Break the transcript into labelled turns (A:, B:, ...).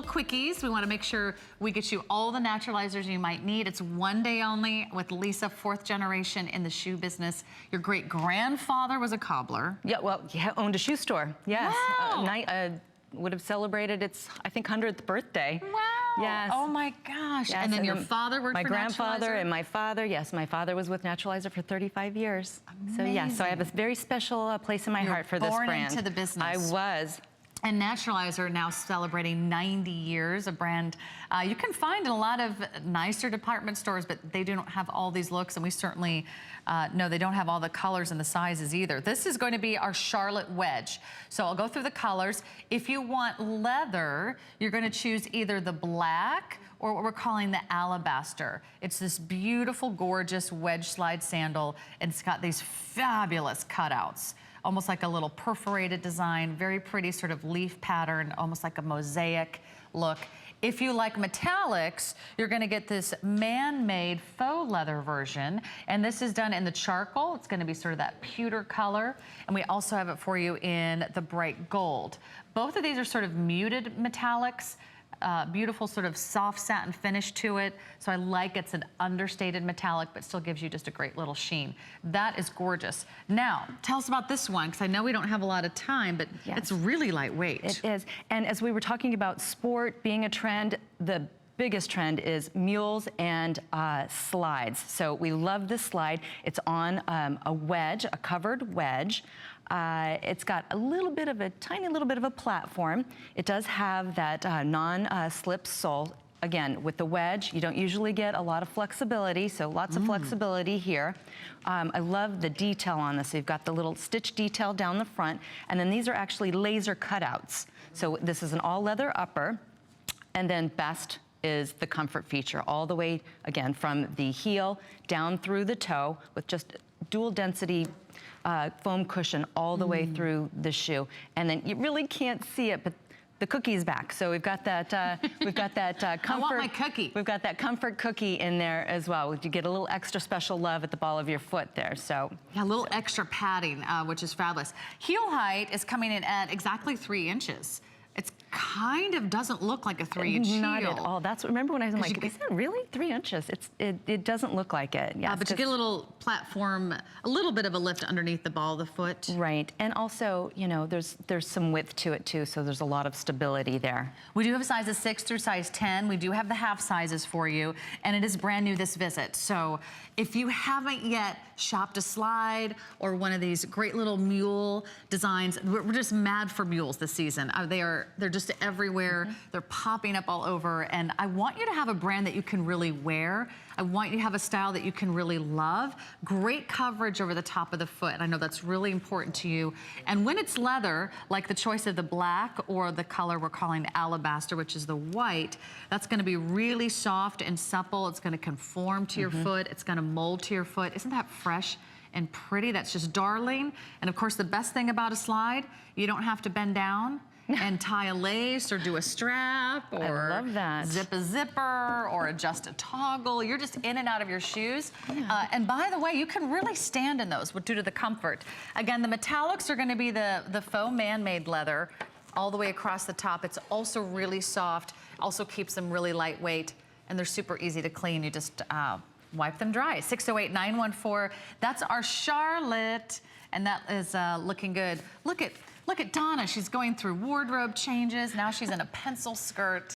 A: quickies. We want to make sure we get you all the naturalizers you might need. It's one day only with Lisa, 4th generation in the shoe business. Your great-grandfather was a cobbler.
B: Yeah, well, he owned a shoe store. Yes.
A: Wow.
B: Would have celebrated its, I think, 100th birthday.
A: Wow.
B: Yes.
A: Oh my gosh.
B: Yes.
A: And then your father worked for
B: my grandfather
A: Naturalizer?
B: and my father. Yes, my father was with Naturalizer for 35 years.
A: Amazing.
B: So yeah, so I have a very special place in my heart for this brand.
A: Born into the business.
B: I was.
A: And Naturalizer now celebrating 90 years, a brand you can find in a lot of nicer department stores, but they don't have all these looks, and we certainly know they don't have all the colors and the sizes either. This is going to be our Charlotte Wedge. So I'll go through the colors. If you want leather, you're going to choose either the black or what we're calling the alabaster. It's this beautiful, gorgeous wedge slide sandal, and it's got these fabulous cutouts. Almost like a little perforated design, very pretty sort of leaf pattern, almost like a mosaic look. If you like metallics, you're gonna get this man-made faux leather version, and this is done in the charcoal. It's gonna be sort of that pewter color, and we also have it for you in the bright gold. Both of these are sort of muted metallics. Beautiful sort of soft satin finish to it. So I like it's an understated metallic, but still gives you just a great little sheen. That is gorgeous. Now, tell us about this one, because I know we don't have a lot of time, but
B: yes,
A: it's really lightweight.
B: It is. And as we were talking about sport being a trend, the biggest trend is mules and slides. So we love this slide. It's on a wedge, a covered wedge. It's got a little bit of a tiny little bit of a platform. It does have that non-slip sole. Again, with the wedge, you don't usually get a lot of flexibility, so lots of flexibility here. I love the detail on this. So you've got the little stitch detail down the front, and then these are actually laser cutouts. So this is an all leather upper, and then best is the comfort feature all the way, again, from the heel down through the toe with just dual density foam cushion all the way through the shoe. And then you really can't see it, but the cookie's back. So we've got that comfort.
A: I want my cookie.
B: We've got that comfort cookie in there as well. You get a little extra special love at the ball of your foot there. So
A: yeah, a little extra padding, which is fabulous. Heel height is coming in at exactly 3 inches. It's kind of doesn't look like a 3-inch heel.
B: Not at all. That's, remember when I was like, is that really 3 inches? It doesn't look like it. Yeah,
A: but you get a little platform, a little bit of a lift underneath the ball of the foot.
B: Right, and also, you know, there's some width to it too, so there's a lot of stability there.
A: We do have sizes 6 through size 10. We do have the half sizes for you, and it is brand new this visit. So if you haven't yet shopped a slide or one of these great little mule designs, we're just mad for mules this season. They're just everywhere. They're popping up all over, and I want you to have a brand that you can really wear. I want you to have a style that you can really love. Great coverage over the top of the foot. I know that's really important to you. And when it's leather, like the choice of the black or the color we're calling alabaster, which is the white, that's gonna be really soft and supple. It's gonna conform to your foot. It's gonna mold to your foot. Isn't that fresh and pretty? That's just darling. And of course, the best thing about a slide, you don't have to bend down and tie a lace or do a strap or
B: I love that.
A: Zip a zipper or adjust a toggle. You're just in and out of your shoes. And by the way, you can really stand in those due to the comfort. Again, the metallics are gonna be the faux man-made leather all the way across the top. It's also really soft, also keeps them really lightweight, and they're super easy to clean. You just wipe them dry. 608-914. That's our Charlotte, and that is looking good. Look at Donna. She's going through wardrobe changes. Now she's in a pencil skirt.